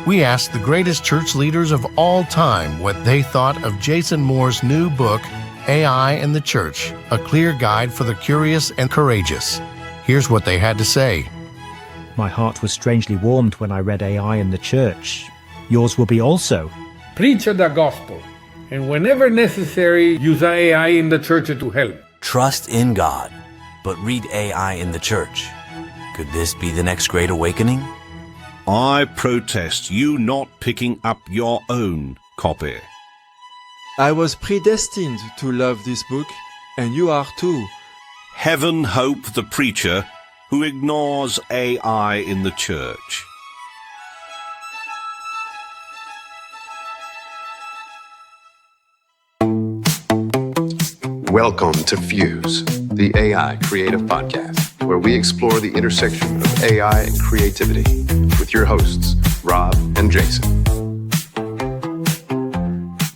We asked the greatest church leaders of all time what they thought of Jason Moore's new book, AI in the Church, a clear guide for the curious and courageous. Here's what they had to say. My heart was strangely warmed when I read AI in the Church. Yours will be also. Preach the gospel, and whenever necessary, use AI in the church to help. Trust in God, but read AI in the church. Could this be the next great awakening? I protest you not picking up your own copy. I was predestined to love this book, and you are too. Heaven hope the preacher who ignores AI in the church. Welcome to Fuse, the AI Creative Podcast, where we explore the intersection of AI and creativity with your hosts, Rob and Jason.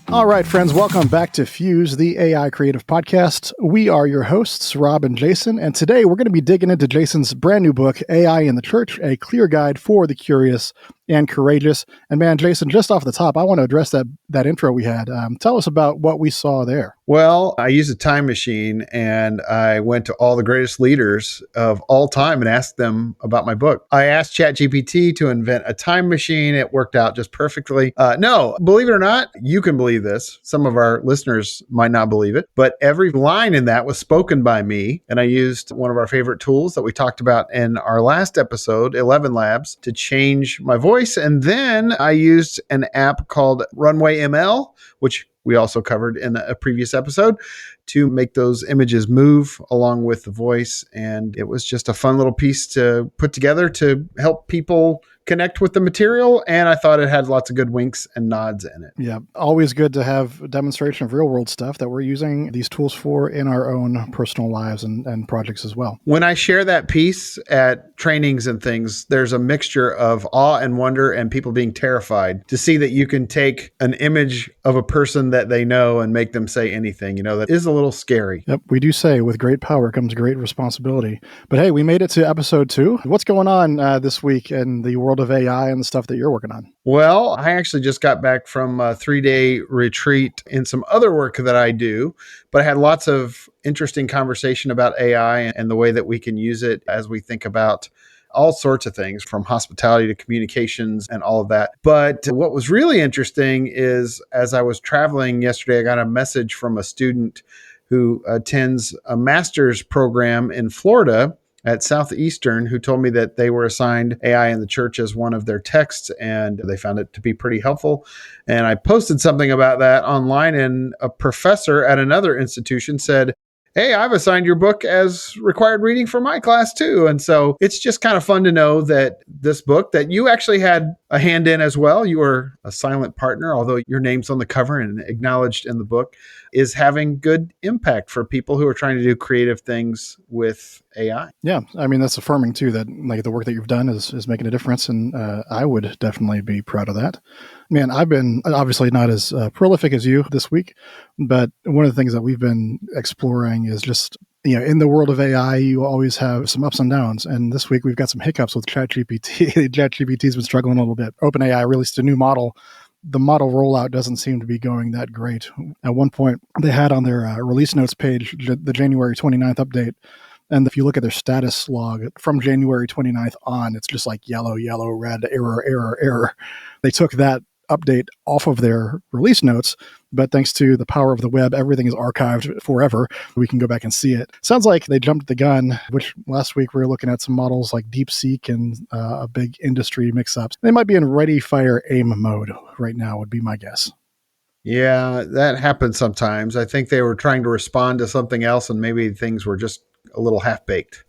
All right, friends, welcome back to Fuse, the AI Creative Podcast. We are your hosts, Rob and Jason, and today we're going to be digging into Jason's brand new book, AI in the Church, a clear guide for the curious and courageous. And man, Jason, just off the top, I want to address that intro we had. Tell us about what we saw there. Well, I used a time machine and I went to all the greatest leaders of all time and asked them about my book. I asked ChatGPT to invent a time machine. It worked out just perfectly. No, believe it or not, you can believe this. Some of our listeners might not believe it, but every line in that was spoken by me. And I used one of our favorite tools that we talked about in our last episode, ElevenLabs, to change my voice. And then I used an app called Runway ML, which we also covered in a previous episode, to make those images move along with the voice. And it was just a fun little piece to put together to help people connect with the material. And I thought it had lots of good winks and nods in it. Yeah, always good to have a demonstration of real world stuff that we're using these tools for in our own personal lives and projects as well. When I share that piece at trainings and things, there's a mixture of awe and wonder and people being terrified to see that you can take an image of a person that they know and make them say anything. That is a little scary. Yep, we do say with great power comes great responsibility. But hey, we made it to episode 2. What's going on this week in the world of AI and the stuff that you're working on? Well, I actually just got back from a 3-day retreat in some other work that I do, but I had lots of interesting conversation about AI and the way that we can use it as we think about all sorts of things from hospitality to communications and all of that. But what was really interesting is as I was traveling yesterday, I got a message from a student who attends a master's program in Florida at Southeastern, who told me that they were assigned AI in the Church as one of their texts, and they found it to be pretty helpful. And I posted something about that online, and a professor at another institution said, hey, I've assigned your book as required reading for my class too. And so it's just kind of fun to know that this book that you actually had a hand in as well, you were a silent partner, although your name's on the cover and acknowledged in the book, is having good impact for people who are trying to do creative things with AI. Yeah, I mean, that's affirming too, that like the work that you've done is making a difference. And I would definitely be proud of that. Man, I've been obviously not as prolific as you this week, but one of the things that we've been exploring is just, in the world of AI, you always have some ups and downs. And this week we've got some hiccups with ChatGPT. ChatGPT's been struggling a little bit. OpenAI released a new model. The model rollout doesn't seem to be going that great. At one point, they had on their release notes page the January 29th update. And if you look at their status log from January 29th on, it's just like yellow, red, error. They took that update off of their release notes, but thanks to the power of the web, everything is archived forever. We can go back and see it. Sounds like they jumped the gun, which last week we were looking at some models like DeepSeek and a big industry mix-ups. They might be in ready, fire, aim mode right now would be my guess. Yeah, that happens sometimes. I think they were trying to respond to something else and maybe things were just a little half-baked.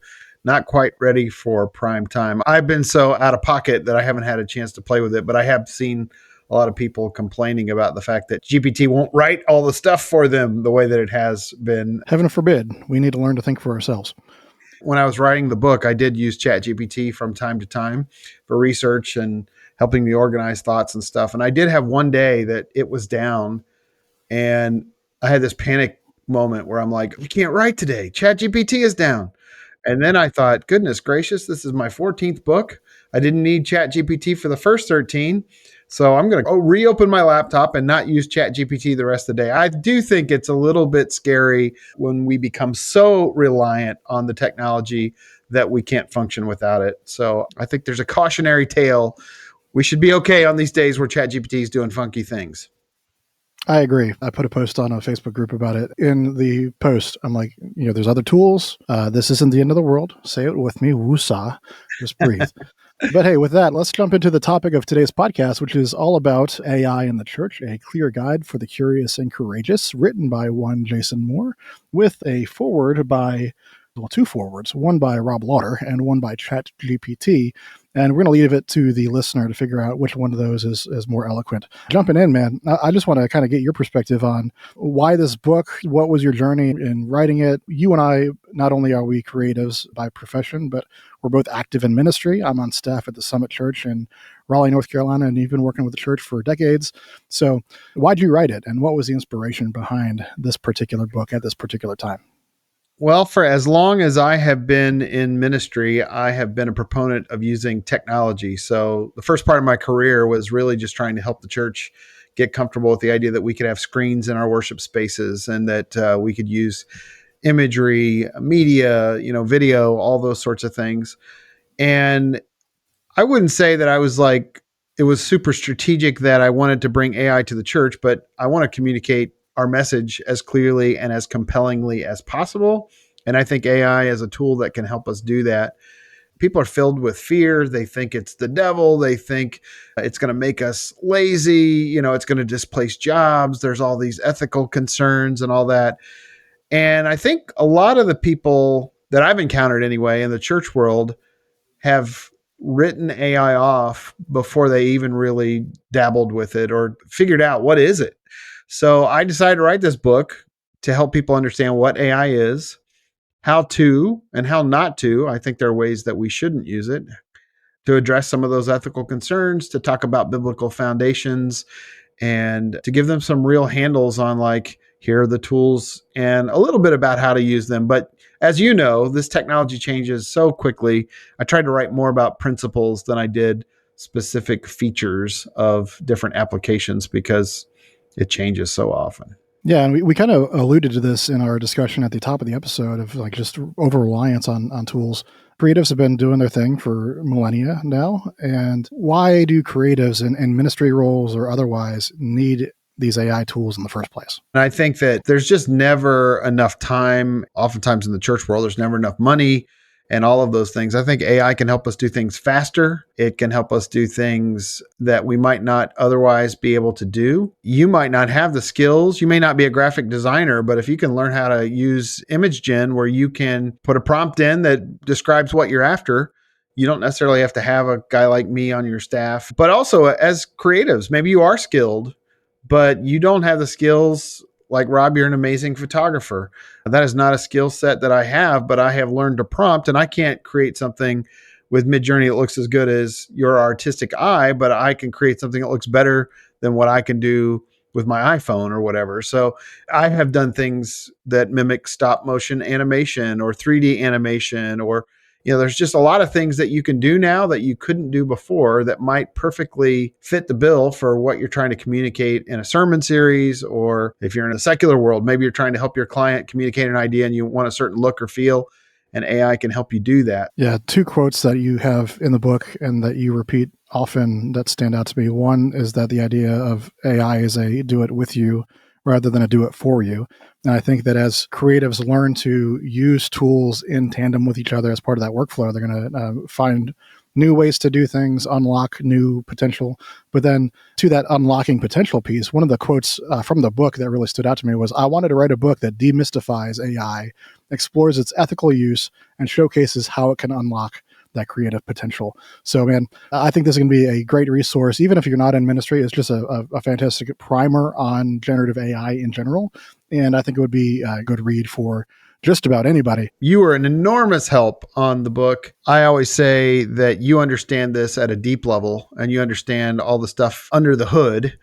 Not quite ready for prime time. I've been so out of pocket that I haven't had a chance to play with it, but I have seen a lot of people complaining about the fact that GPT won't write all the stuff for them the way that it has been. Heaven forbid. We need to learn to think for ourselves. When I was writing the book, I did use ChatGPT from time to time for research and helping me organize thoughts and stuff. And I did have one day that it was down and I had this panic moment where I'm like, you can't write today. ChatGPT is down. And then I thought, goodness gracious, this is my 14th book. I didn't need ChatGPT for the first 13. So I'm going to reopen my laptop and not use ChatGPT the rest of the day. I do think it's a little bit scary when we become so reliant on the technology that we can't function without it. So I think there's a cautionary tale. We should be okay on these days where ChatGPT is doing funky things. I agree. I put a post on a Facebook group about it. In the post, I'm like, there's other tools. This isn't the end of the world. Say it with me. Woosah. Just breathe. But hey, with that, let's jump into the topic of today's podcast, which is all about AI in the church, a clear guide for the curious and courageous, written by one Jason Moore, with a foreword by, two forewords, one by Rob Lauder and one by ChatGPT. And we're going to leave it to the listener to figure out which one of those is more eloquent. Jumping in, man, I just want to kind of get your perspective on why this book, what was your journey in writing it? You and I, not only are we creatives by profession, but we're both active in ministry. I'm on staff at the Summit Church in Raleigh, North Carolina, and you've been working with the church for decades. So why'd you write it? And what was the inspiration behind this particular book at this particular time? Well, for as long as I have been in ministry, I have been a proponent of using technology. So the first part of my career was really just trying to help the church get comfortable with the idea that we could have screens in our worship spaces and that we could use imagery, media, video, all those sorts of things. And I wouldn't say that it was super strategic that I wanted to bring AI to the church, but I want to communicate our message as clearly and as compellingly as possible. And I think AI is a tool that can help us do that. People are filled with fear. They think it's the devil. They think it's going to make us lazy. It's going to displace jobs. There's all these ethical concerns and all that. And I think a lot of the people that I've encountered anyway in the church world have written AI off before they even really dabbled with it or figured out what is it. So I decided to write this book to help people understand what AI is, how to and how not to. I think there are ways that we shouldn't use it, to address some of those ethical concerns, to talk about biblical foundations, and to give them some real handles on here are the tools and a little bit about how to use them. But as you know, this technology changes so quickly. I tried to write more about principles than I did specific features of different applications because it changes so often. Yeah, and we kind of alluded to this in our discussion at the top of the episode of just over-reliance on tools. Creatives have been doing their thing for millennia now. And why do creatives in ministry roles or otherwise need these AI tools in the first place? And I think that there's just never enough time. Oftentimes in the church world, there's never enough money and all of those things. I think AI can help us do things faster. It can help us do things that we might not otherwise be able to do. You might not have the skills. You may not be a graphic designer, but if you can learn how to use image gen where you can put a prompt in that describes what you're after, you don't necessarily have to have a guy like me on your staff. But also as creatives, maybe you are skilled, but you don't have the skills. Like Rob, you're an amazing photographer. That is not a skill set that I have, but I have learned to prompt, and I can't create something with Midjourney that looks as good as your artistic eye, but I can create something that looks better than what I can do with my iPhone or whatever. So I have done things that mimic stop motion animation or 3D animation, or there's just a lot of things that you can do now that you couldn't do before that might perfectly fit the bill for what you're trying to communicate in a sermon series. Or if you're in a secular world, maybe you're trying to help your client communicate an idea and you want a certain look or feel, and AI can help you do that. Yeah, two quotes that you have in the book and that you repeat often that stand out to me. One is that the idea of AI is a do it with you rather than a do it for you. And I think that as creatives learn to use tools in tandem with each other as part of that workflow, they're going to find new ways to do things, unlock new potential. But then to that unlocking potential piece, one of the quotes from the book that really stood out to me was, I wanted to write a book that demystifies AI, explores its ethical use, and showcases how it can unlock that creative potential. So, man, I think this is going to be a great resource, even if you're not in ministry. It's just a fantastic primer on generative AI in general. And I think it would be a good read for just about anybody. You were an enormous help on the book. I always say that you understand this at a deep level and you understand all the stuff under the hood.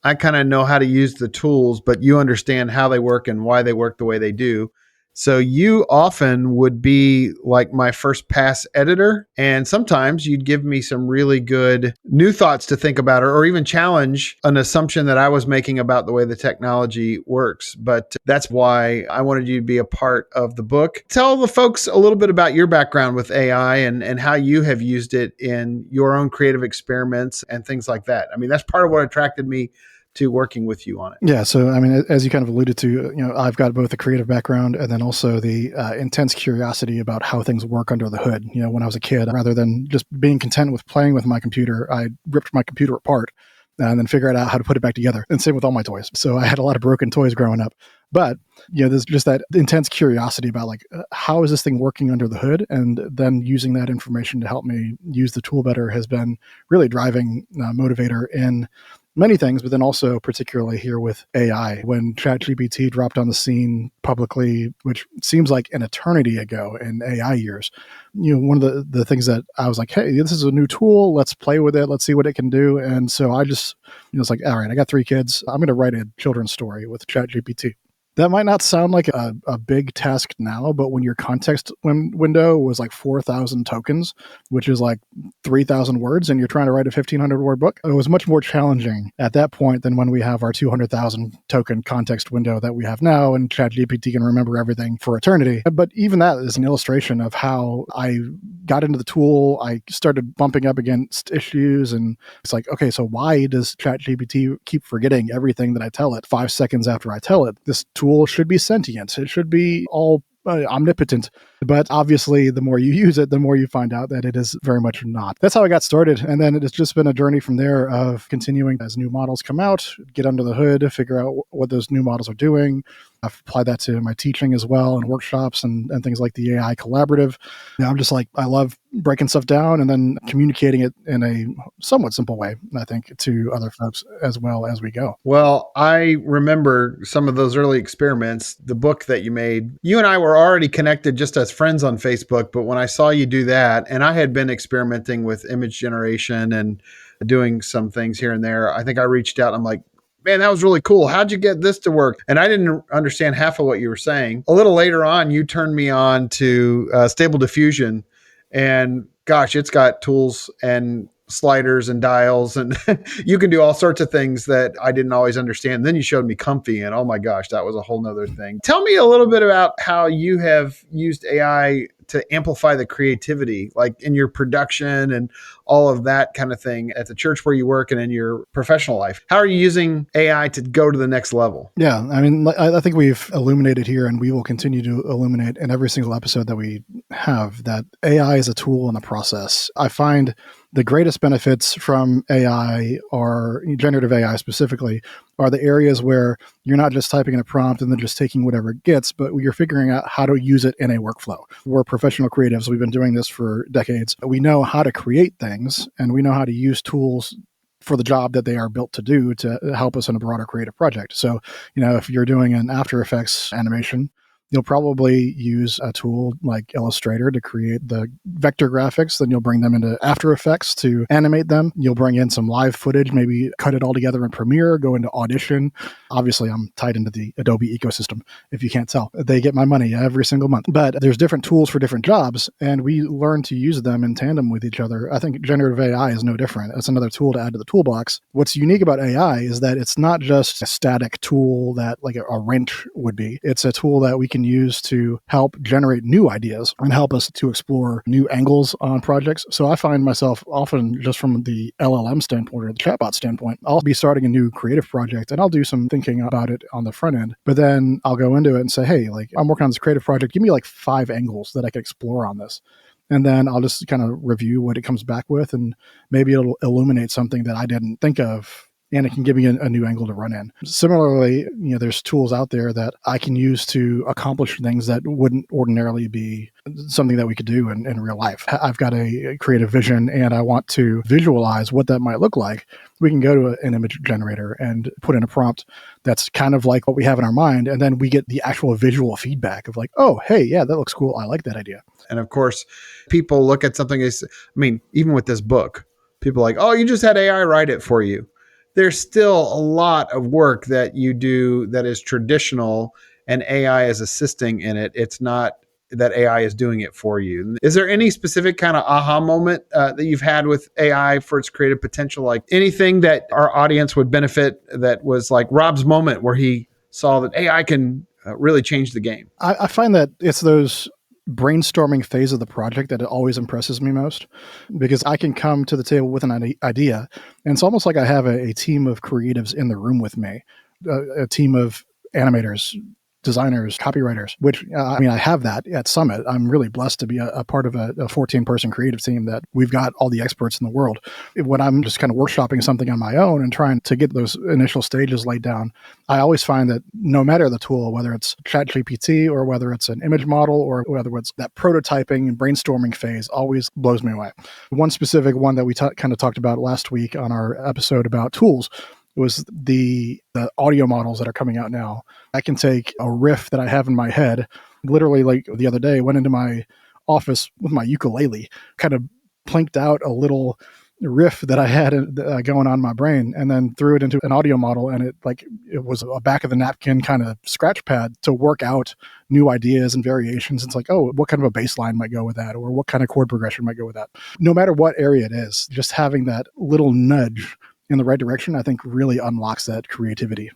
I kind of know how to use the tools, but you understand how they work and why they work the way they do. So you often would be like my first pass editor. And sometimes you'd give me some really good new thoughts to think about, or even challenge an assumption that I was making about the way the technology works. But that's why I wanted you to be a part of the book. Tell the folks a little bit about your background with AI and how you have used it in your own creative experiments and things like that. I mean, that's part of what attracted me to working with you on it. Yeah. So, I mean, as you kind of alluded to, I've got both a creative background and then also the intense curiosity about how things work under the hood. When I was a kid, rather than just being content with playing with my computer, I ripped my computer apart and then figured out how to put it back together. And same with all my toys. So I had a lot of broken toys growing up. But, there's just that intense curiosity about how is this thing working under the hood? And then using that information to help me use the tool better has been really driving motivator in many things, but then also particularly here with AI. When ChatGPT dropped on the scene publicly, which seems like an eternity ago in AI years, one of the things that I was like, hey, this is a new tool. Let's play with it. Let's see what it can do. And so I just, it's like, all right, I got 3 kids. I'm going to write a children's story with ChatGPT. That might not sound like a big task now, but when your context window was like 4,000 tokens, which is like 3,000 words, and you're trying to write a 1,500 word book, it was much more challenging at that point than when we have our 200,000 token context window that we have now, and ChatGPT can remember everything for eternity. But even that is an illustration of how I got into the tool. I started bumping up against issues, and it's like, okay, so why does ChatGPT keep forgetting everything that I tell it 5 seconds after I tell it? This tool should be sentient. It should be all omnipotent. But obviously, the more you use it, the more you find out that it is very much not. That's how I got started. And then it has just been a journey from there of continuing as new models come out, get under the hood, figure out what those new models are doing. I've applied that to my teaching as well and workshops and things like the AI collaborative. I'm just like, I love breaking stuff down and then communicating it in a somewhat simple way, I think, to other folks as well as we go. Well, I remember some of those early experiments, the book that you made. You and I were already connected just as friends on Facebook, but when I saw you do that, and I had been experimenting with image generation and doing some things here and there, I think I reached out and I'm like, man, that was really cool. How'd you get this to work? And I didn't understand half of what you were saying. A little later on, you turned me on to Stable Diffusion. And gosh, it's got tools and sliders and dials, and you can do all sorts of things that I didn't always understand. Then you showed me Comfy, and oh my gosh, that was a whole nother thing. Tell me a little bit about how you have used AI to amplify the creativity, like in your production and all of that kind of thing at the church where you work and in your professional life. How are you using AI to go to the next level? Yeah, I mean, I think we've illuminated here, and we will continue to illuminate in every single episode that we have, that AI is a tool and a process. I find the greatest benefits from AI, or generative AI specifically, are the areas where you're not just typing in a prompt and then just taking whatever it gets, but you're figuring out how to use it in a workflow. We're professional creatives. We've been doing this for decades. We know how to create things, and we know how to use tools for the job that they are built to do to help us in a broader creative project. So, if you're doing an After Effects animation, you'll probably use a tool like Illustrator to create the vector graphics. Then you'll bring them into After Effects to animate them. You'll bring in some live footage, maybe cut it all together in Premiere, go into Audition. Obviously, I'm tied into the Adobe ecosystem, if you can't tell. They get my money every single month. But there's different tools for different jobs, and we learn to use them in tandem with each other. I think generative AI is no different. It's another tool to add to the toolbox. What's unique about AI is that it's not just a static tool that like a wrench would be. It's a tool that we can use to help generate new ideas and help us to explore new angles on projects. So I find myself often, just from the LLM standpoint or the chatbot standpoint, I'll be starting a new creative project and I'll do some thinking about it on the front end, but then I'll go into it and say, hey, like, I'm working on this creative project. Give me like 5 angles that I could explore on this. And then I'll just kind of review what it comes back with, and maybe it'll illuminate something that I didn't think of, and it can give me a new angle to run in. Similarly, there's tools out there that I can use to accomplish things that wouldn't ordinarily be something that we could do in real life. I've got a creative vision and I want to visualize what that might look like. We can go to an image generator and put in a prompt that's kind of like what we have in our mind, and then we get the actual visual feedback of like, oh, hey, yeah, that looks cool. I like that idea. And of course, people look at something as, even with this book, people are like, oh, you just had AI write it for you. There's still a lot of work that you do that is traditional and AI is assisting in it. It's not that AI is doing it for you. Is there any specific kind of aha moment that you've had with AI for its creative potential? Like anything that our audience would benefit that was like Rob's moment where he saw that AI can really change the game? I find that it's those brainstorming phase of the project that it always impresses me most, because I can come to the table with an idea, and it's almost like I have a team of creatives in the room with me, a team of animators, designers, copywriters, which I have that at Summit. I'm really blessed to be a part of a 14-person creative team that we've got all the experts in the world. When I'm just kind of workshopping something on my own and trying to get those initial stages laid down, I always find that no matter the tool, whether it's ChatGPT or whether it's an image model or whether it's that prototyping and brainstorming phase, always blows me away. One specific one that we kind of talked about last week on our episode about tools was the audio models that are coming out now. I can take a riff that I have in my head, literally like the other day, went into my office with my ukulele, kind of plinked out a little riff that I had going on in my brain, and then threw it into an audio model, and it was a back of the napkin kind of scratch pad to work out new ideas and variations. It's like, oh, what kind of a bass line might go with that, or what kind of chord progression might go with that. No matter what area it is, just having that little nudge in the right direction, I think really unlocks that creativity.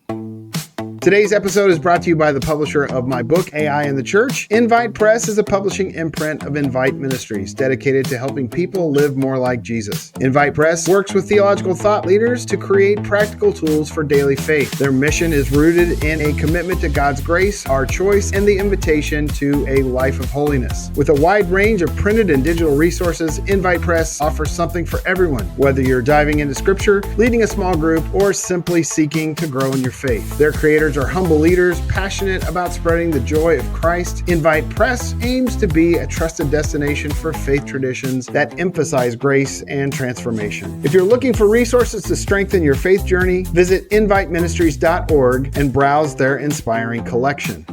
Today's episode is brought to you by the publisher of my book, AI in the Church. Invite Press is a publishing imprint of Invite Ministries, dedicated to helping people live more like Jesus. Invite Press works with theological thought leaders to create practical tools for daily faith. Their mission is rooted in a commitment to God's grace, our choice, and the invitation to a life of holiness. With a wide range of printed and digital resources, Invite Press offers something for everyone, whether you're diving into scripture, leading a small group, or simply seeking to grow in your faith. Their creators are humble leaders passionate about spreading the joy of Christ. Invite Press aims to be a trusted destination for faith traditions that emphasize grace and transformation. If you're looking for resources to strengthen your faith journey, visit inviteministries.org and browse their inspiring collection.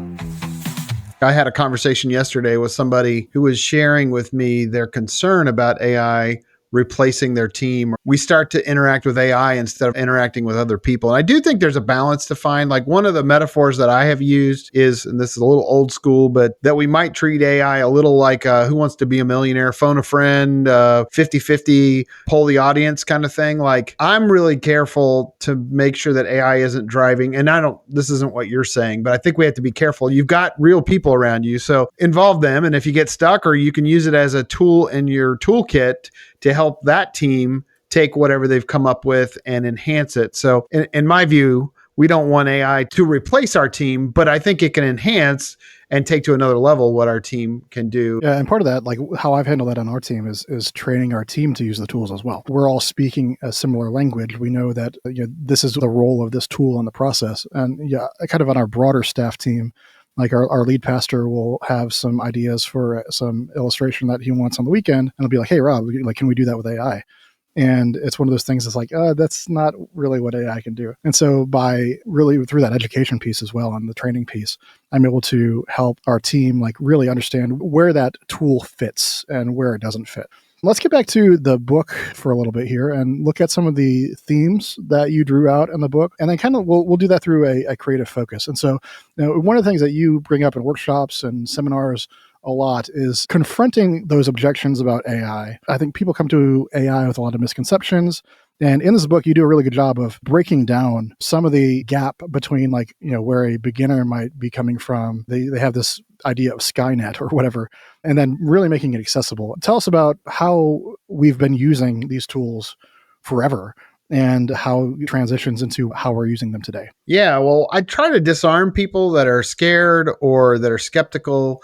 I had a conversation yesterday with somebody who was sharing with me their concern about AI replacing their team. We start to interact with AI instead of interacting with other people. And I do think there's a balance to find. Like one of the metaphors that I have used is, and this is a little old school, but that we might treat AI a little like Who Wants to Be a Millionaire, phone a friend, 50-50, poll the audience kind of thing. Like I'm really careful to make sure that AI isn't driving. And this isn't what you're saying, but I think we have to be careful. You've got real people around you, so involve them. And if you get stuck, or you can use it as a tool in your toolkit to help that team take whatever they've come up with and enhance it. So in my view, we don't want AI to replace our team, but I think it can enhance and take to another level what our team can do. Yeah, and part of that, like how I've handled that on our team, is training our team to use the tools as well. We're all speaking a similar language. We know that this is the role of this tool in the process. And yeah, kind of on our broader staff team, like our lead pastor will have some ideas for some illustration that he wants on the weekend, and he'll be like, "Hey, Rob, can we do that with AI?" And it's one of those things that's like, that's not really what AI can do. And so by really through that education piece as well and the training piece, I'm able to help our team really understand where that tool fits and where it doesn't fit. Let's get back to the book for a little bit here and look at some of the themes that you drew out in the book. And then kind of we'll do that through a creative focus. And so one of the things that you bring up in workshops and seminars a lot is confronting those objections about AI. I think people come to AI with a lot of misconceptions. And in this book, you do a really good job of breaking down some of the gap between where a beginner might be coming from. They have this idea of Skynet or whatever, and then really making it accessible. Tell us about how we've been using these tools forever and how it transitions into how we're using them today. Yeah, well, I try to disarm people that are scared or that are skeptical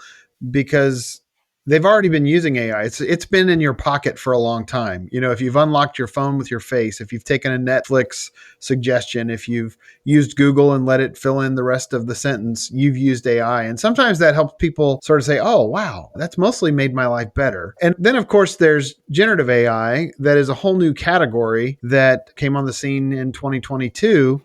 because they've already been using AI. It's been in your pocket for a long time. If you've unlocked your phone with your face, if you've taken a Netflix suggestion, if you've used Google and let it fill in the rest of the sentence, you've used AI. And sometimes that helps people sort of say, oh, wow, that's mostly made my life better. And then, of course, there's generative AI that is a whole new category that came on the scene in 2022,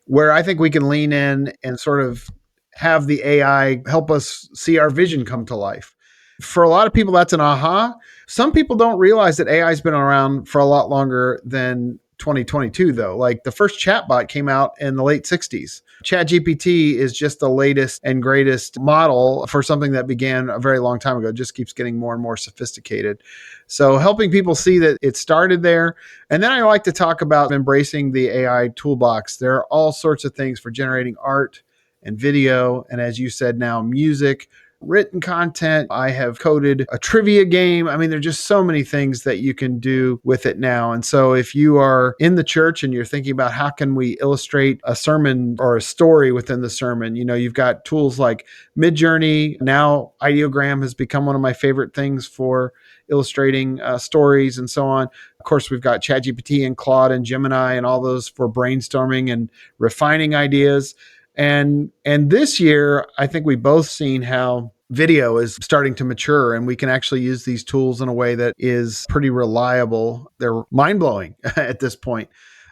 where I think we can lean in and sort of have the AI help us see our vision come to life. For a lot of people, that's an aha. Some people don't realize that AI has been around for a lot longer than 2022 though. Like the first chatbot came out in the late 60s. ChatGPT is just the latest and greatest model for something that began a very long time ago. It just keeps getting more and more sophisticated. So helping people see that it started there. And then I like to talk about embracing the AI toolbox. There are all sorts of things for generating art and video. And as you said, now music, written content. I have coded a trivia game. I mean, there's just so many things that you can do with it now. And so if you are in the church and you're thinking about how can we illustrate a sermon or a story within the sermon, you've got tools like Midjourney. Now Ideogram has become one of my favorite things for illustrating stories and so on. Of course, we've got ChatGPT and Claude and Gemini and all those for brainstorming and refining ideas. And this year, I think we've both seen how video is starting to mature and we can actually use these tools in a way that is pretty reliable. They're mind-blowing at this point.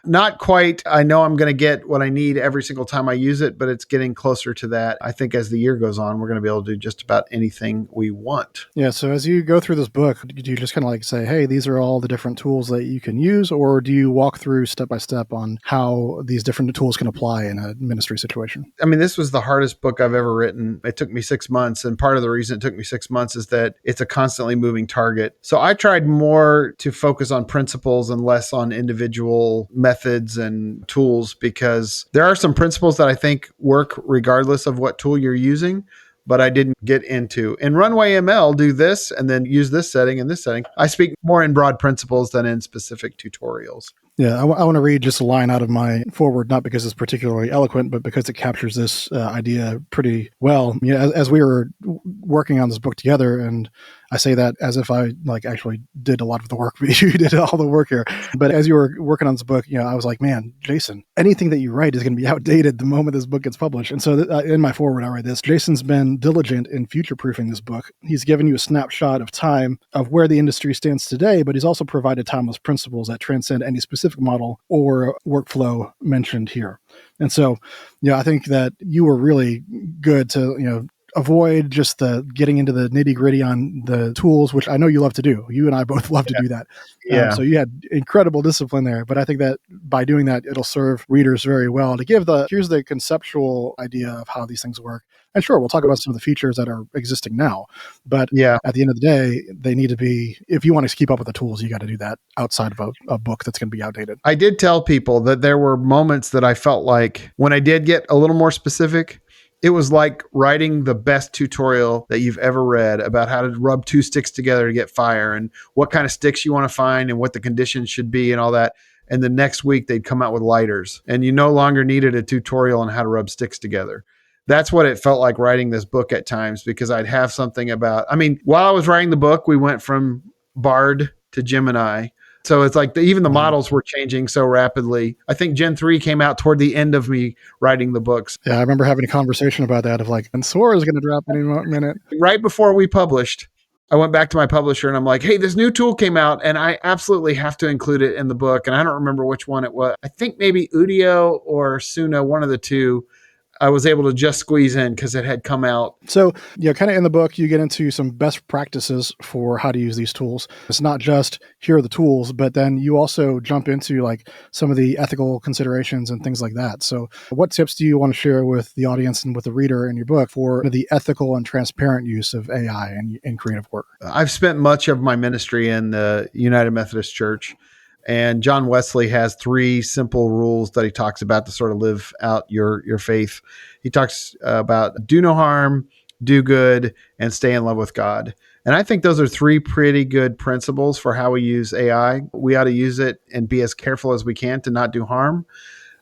Not quite, I know I'm going to get what I need every single time I use it, but it's getting closer to that. I think as the year goes on, we're going to be able to do just about anything we want. Yeah. So as you go through this book, do you just kind of like say, hey, these are all the different tools that you can use? Or do you walk through step by step on how these different tools can apply in a ministry situation? I mean, this was the hardest book I've ever written. It took me 6 months. And part of the reason it took me 6 months is that it's a constantly moving target. So I tried more to focus on principles and less on individual methods and tools, because there are some principles that I think work regardless of what tool you're using, but I didn't get into. In Runway ML, do this and then use this setting and this setting. I speak more in broad principles than in specific tutorials. Yeah, I want to read just a line out of my foreword, not because it's particularly eloquent, but because it captures this idea pretty well. As we were working on this book together, and I say that as if I actually did a lot of the work, but you did all the work here. But as you were working on this book, I was like, man, Jason, anything that you write is going to be outdated the moment this book gets published. And so in my foreword, I write this: Jason's been diligent in future-proofing this book. He's given you a snapshot of time of where the industry stands today, but he's also provided timeless principles that transcend any specific model or workflow mentioned here. And so, I think that you were really good to, avoid just the getting into the nitty gritty on the tools, which I know you love to do. You and I both love to do that. Yeah. So you had incredible discipline there, but I think that by doing that, it'll serve readers very well to give here's the conceptual idea of how these things work. And sure, we'll talk about some of the features that are existing now, but at the end of the day, they need to be, if you want to keep up with the tools, you got to do that outside of a book that's going to be outdated. I did tell people that there were moments that I felt like when I did get a little more specific, it was like writing the best tutorial that you've ever read about how to rub two sticks together to get fire and what kind of sticks you want to find and what the conditions should be and all that. And the next week they'd come out with lighters and you no longer needed a tutorial on how to rub sticks together. That's what it felt like writing this book at times, because I'd have something about, while I was writing the book, we went from Bard to Gemini. So it's like even the models were changing so rapidly. I think Gen 3 came out toward the end of me writing the books. Yeah, I remember having a conversation about that of and Sora is going to drop any minute. Right before we published, I went back to my publisher and I'm like, hey, this new tool came out and I absolutely have to include it in the book. And I don't remember which one it was. I think maybe Udio or Suno, one of the two. I was able to just squeeze in because it had come out. So, kind of in the book, you get into some best practices for how to use these tools. It's not just here are the tools, but then you also jump into some of the ethical considerations and things like that. So what tips do you want to share with the audience and with the reader in your book for the ethical and transparent use of AI in creative work? I've spent much of my ministry in the United Methodist Church. And John Wesley has 3 simple rules that he talks about to sort of live out your faith. He talks about do no harm, do good, and stay in love with God. And I think those are 3 pretty good principles for how we use AI. We ought to use it and be as careful as we can to not do harm.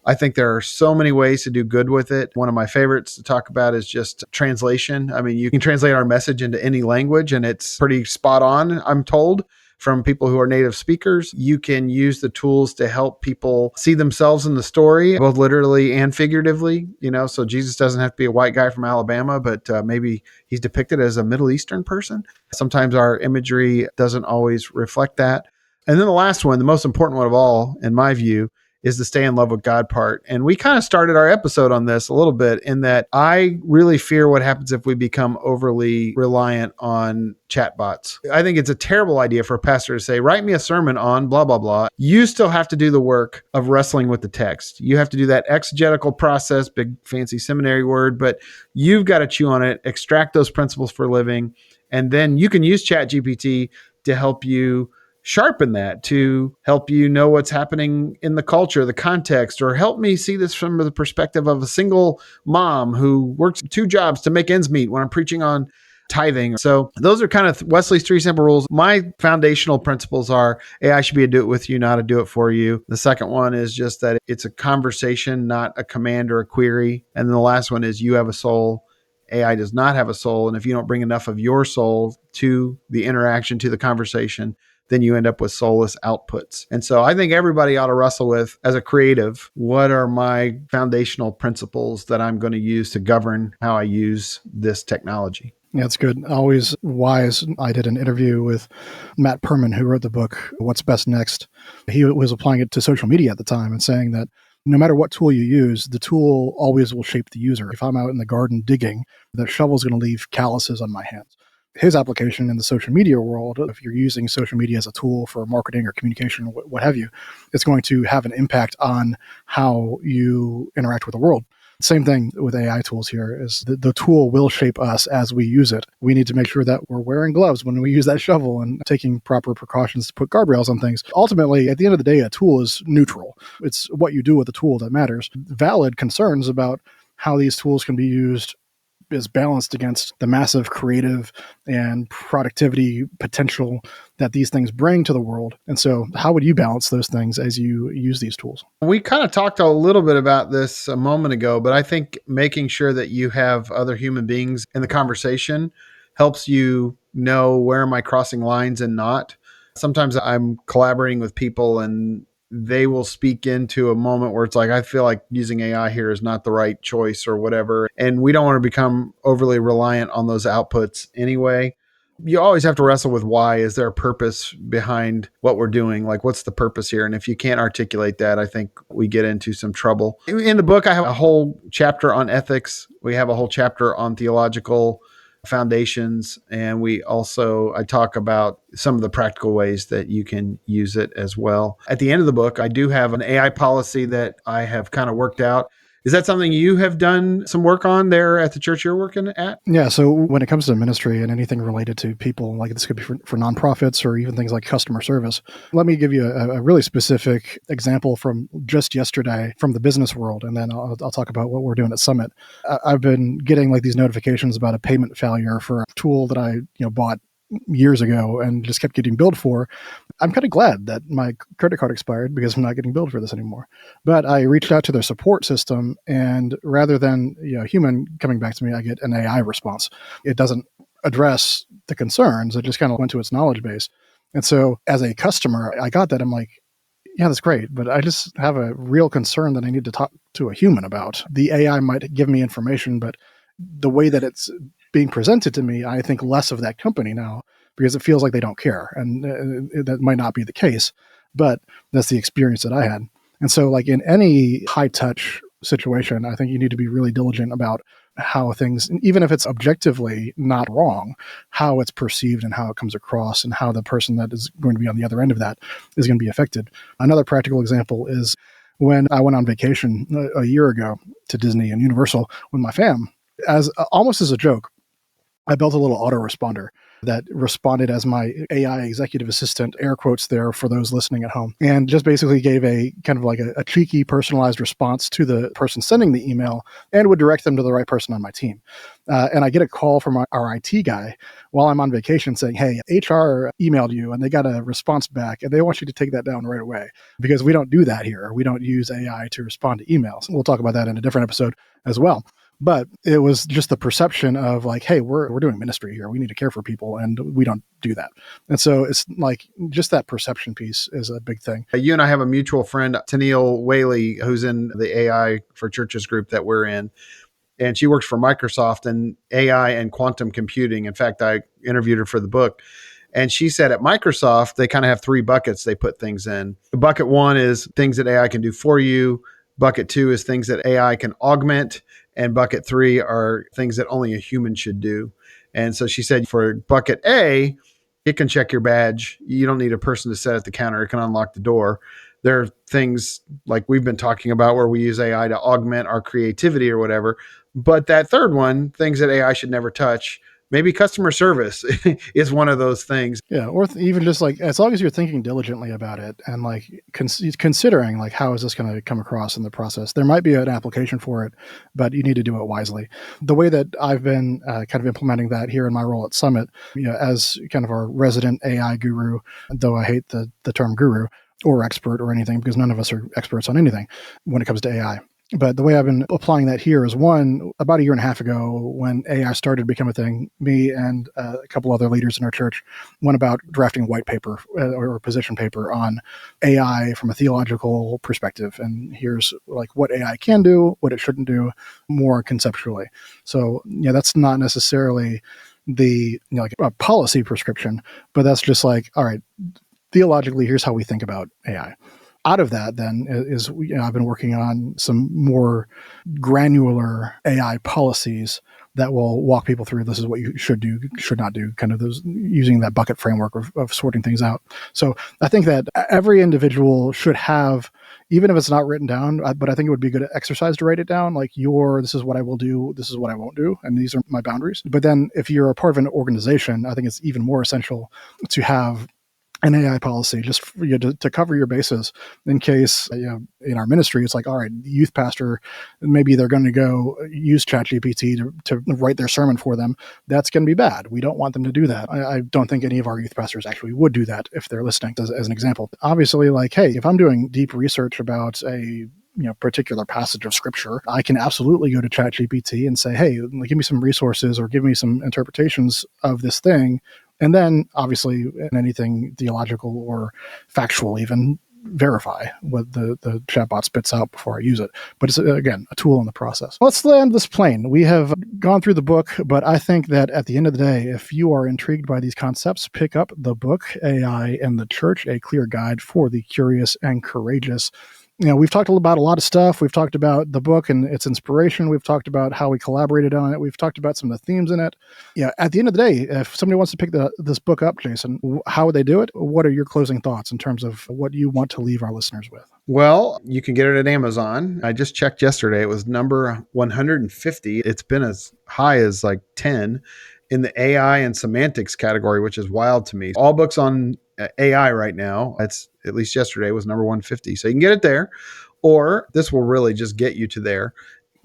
I think there are so many ways to do good with it. One of my favorites to talk about is just translation. You can translate our message into any language and it's pretty spot on, I'm told, from people who are native speakers. You can use the tools to help people see themselves in the story, both literally and figuratively. So Jesus doesn't have to be a white guy from Alabama, but maybe he's depicted as a Middle Eastern person. Sometimes our imagery doesn't always reflect that. And then the last one, the most important one of all, in my view, is the stay in love with God part. And we kind of started our episode on this a little bit in that I really fear what happens if we become overly reliant on chatbots. I think it's a terrible idea for a pastor to say, write me a sermon on blah, blah, blah. You still have to do the work of wrestling with the text. You have to do that exegetical process, big fancy seminary word, but you've got to chew on it, extract those principles for living. And then you can use ChatGPT to help you sharpen that, to help you know what's happening in the culture, the context, or help me see this from the perspective of a single mom who works 2 jobs to make ends meet when I'm preaching on tithing. So those are kind of Wesley's 3 simple rules. My foundational principles are AI should be a do it with you, not a do it for you. The second one is just that it's a conversation, not a command or a query. And then the last one is you have a soul. AI does not have a soul. And if you don't bring enough of your soul to the interaction, to the conversation, then you end up with soulless outputs. And so I think everybody ought to wrestle with, as a creative, what are my foundational principles that I'm going to use to govern how I use this technology? Yeah, it's good. Always wise. I did an interview with Matt Perman, who wrote the book, What's Best Next. He was applying it to social media at the time and saying that no matter what tool you use, the tool always will shape the user. If I'm out in the garden digging, the shovel is going to leave calluses on my hands. His application in the social media world, if you're using social media as a tool for marketing or communication, what have you, it's going to have an impact on how you interact with the world. Same thing with AI tools here is the tool will shape us as we use it. We need to make sure that we're wearing gloves when we use that shovel and taking proper precautions to put guardrails on things. Ultimately, at the end of the day, a tool is neutral. It's what you do with the tool that matters. Valid concerns about how these tools can be used is balanced against the massive creative and productivity potential that these things bring to the world. And so how would you balance those things as you use these tools? We kind of talked a little bit about this a moment ago, but I think making sure that you have other human beings in the conversation helps you know where am I crossing lines and not. Sometimes I'm collaborating with people and they will speak into a moment where it's like, I feel like using AI here is not the right choice or whatever. And we don't want to become overly reliant on those outputs anyway. You always have to wrestle with why. Is there a purpose behind what we're doing? Like, what's the purpose here? And if you can't articulate that, I think we get into some trouble. In the book, I have a whole chapter on ethics. We have a whole chapter on theological foundations. And I talk about some of the practical ways that you can use it as well. At the end of the book, I do have an AI policy that I have kind of worked out. Is that something you have done some work on there at the church you're working at? Yeah. So when it comes to ministry and anything related to people, like this could be for nonprofits or even things like customer service, let me give you a really specific example from just yesterday from the business world. And then I'll talk about what we're doing at Summit. I've been getting like these notifications about a payment failure for a tool that I bought years ago and just kept getting billed for. I'm kind of glad that my credit card expired because I'm not getting billed for this anymore. But I reached out to their support system, and rather than a human coming back to me, I get an AI response. It doesn't address the concerns. It just kind of went to its knowledge base. And so as a customer, I got that. I'm like, yeah, that's great, but I just have a real concern that I need to talk to a human about. The AI might give me information, but the way that it's being presented to me, I think less of that company now because it feels like they don't care. And that might not be the case, but that's the experience that I had. And so like in any high touch situation, I think you need to be really diligent about how things, even if it's objectively not wrong, how it's perceived and how it comes across and how the person that is going to be on the other end of that is going to be affected. Another practical example is when I went on vacation a year ago to Disney and Universal with my fam, as almost as a joke, I built a little autoresponder that responded as my AI executive assistant, air quotes there for those listening at home, and just basically gave a kind of like a cheeky personalized response to the person sending the email and would direct them to the right person on my team. And I get a call from our IT guy while I'm on vacation saying, hey, HR emailed you and they got a response back and they want you to take that down right away because we don't do that here. We don't use AI to respond to emails. We'll talk about that in a different episode as well. But it was just the perception of like, hey, we're doing ministry here. We need to care for people, and we don't do that. And so it's like just that perception piece is a big thing. You and I have a mutual friend, Tennille Whaley, who's in the AI for Churches group that we're in. And she works for Microsoft and AI and quantum computing. In fact, I interviewed her for the book. And she said at Microsoft, they kind of have three buckets they put things in. Bucket one is things that AI can do for you. Bucket two is things that AI can augment. And bucket three are things that only a human should do. And so she said for bucket A, it can check your badge. You don't need a person to sit at the counter. It can unlock the door. There are things like we've been talking about where we use AI to augment our creativity or whatever. But that third one, things that AI should never touch, maybe customer service is one of those things. Yeah, or even just like, as long as you're thinking diligently about it and like considering like, how is this going to come across in the process? There might be an application for it, but you need to do it wisely. The way that I've been kind of implementing that here in my role at Summit, as kind of our resident AI guru, though I hate the term guru or expert or anything, because none of us are experts on anything when it comes to AI. But the way I've been applying that here is, one, about a year and a half ago, when AI started to become a thing, me and a couple other leaders in our church went about drafting white paper or position paper on AI from a theological perspective. And here's like what AI can do, what it shouldn't do, more conceptually. So that's not necessarily the like a policy prescription, but that's just like, all right, theologically, here's how we think about AI. Out of that, then, is I've been working on some more granular AI policies that will walk people through. This is what you should do, should not do, kind of those, using that bucket framework of sorting things out. So I think that every individual should have, even if it's not written down, but I think it would be a good exercise to write it down, like this is what I will do, this is what I won't do, and these are my boundaries. But then if you're a part of an organization, I think it's even more essential to have an AI policy just for you to cover your bases in case, in our ministry, it's like, all right, youth pastor, maybe they're going to go use ChatGPT to write their sermon for them. That's going to be bad. We don't want them to do that. I don't think any of our youth pastors actually would do that if they're listening, as an example. Obviously, like, hey, if I'm doing deep research about a particular passage of scripture, I can absolutely go to ChatGPT and say, hey, give me some resources or give me some interpretations of this thing. And then obviously anything theological or factual, even verify what the chatbot spits out before I use it. But it's, again, a tool in the process. Let's land this plane. We have gone through the book, but I think that at the end of the day, if you are intrigued by these concepts, pick up the book, AI and the Church, A Clear Guide for the Curious and Courageous. We've talked about a lot of stuff. We've talked about the book and its inspiration. We've talked about how we collaborated on it. We've talked about some of the themes in it. At the end of the day, if somebody wants to pick this book up, Jason, how would they do it? What are your closing thoughts in terms of what you want to leave our listeners with? Well, you can get it at Amazon. I just checked yesterday. It was number 150. It's been as high as like 10 in the AI and semantics category, which is wild to me. All books on AI right now, it's at least yesterday was number 150. So you can get it there, or this will really just get you to there.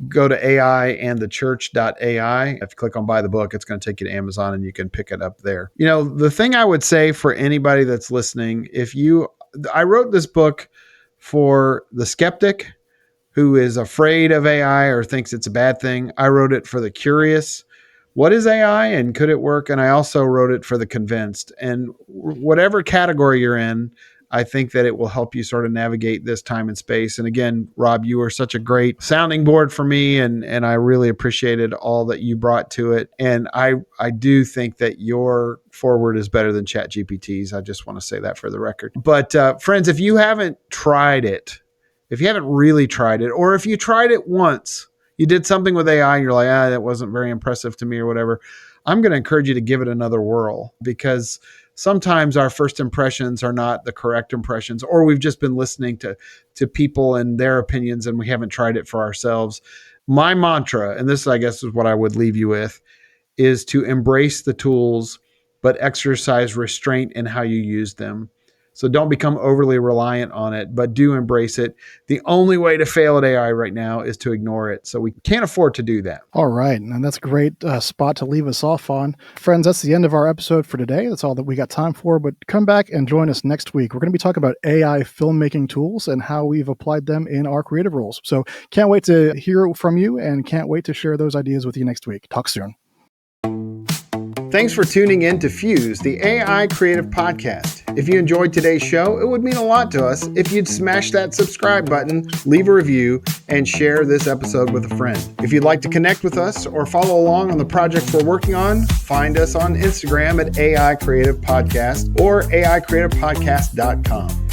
Go to AIandthechurch.ai. If you click on buy the book, it's going to take you to Amazon and you can pick it up there. The thing I would say for anybody that's listening, I wrote this book for the skeptic who is afraid of AI or thinks it's a bad thing. I wrote it for the curious. What is AI and could it work? And I also wrote it for the convinced. And whatever category you're in, I think that it will help you sort of navigate this time and space. And again, Rob, you were such a great sounding board for me, and I really appreciated all that you brought to it. And I do think that your forward is better than ChatGPT's. I just want to say that for the record. But friends, if you haven't tried it, if you haven't really tried it, or if you tried it once, you did something with AI and you're like, that wasn't very impressive to me or whatever, I'm going to encourage you to give it another whirl, because sometimes our first impressions are not the correct impressions, or we've just been listening to people and their opinions and we haven't tried it for ourselves. My mantra, and this I guess is what I would leave you with, is to embrace the tools, but exercise restraint in how you use them. So don't become overly reliant on it, but do embrace it. The only way to fail at AI right now is to ignore it. So we can't afford to do that. All right. And that's a great spot to leave us off on. Friends, that's the end of our episode for today. That's all that we got time for. But come back and join us next week. We're going to be talking about AI filmmaking tools and how we've applied them in our creative roles. So can't wait to hear from you and can't wait to share those ideas with you next week. Talk soon. Thanks for tuning in to Fuse, the AI Creative Podcast. If you enjoyed today's show, it would mean a lot to us if you'd smash that subscribe button, leave a review, and share this episode with a friend. If you'd like to connect with us or follow along on the projects we're working on, find us on Instagram at AI Creative Podcast or AICreativePodcast.com.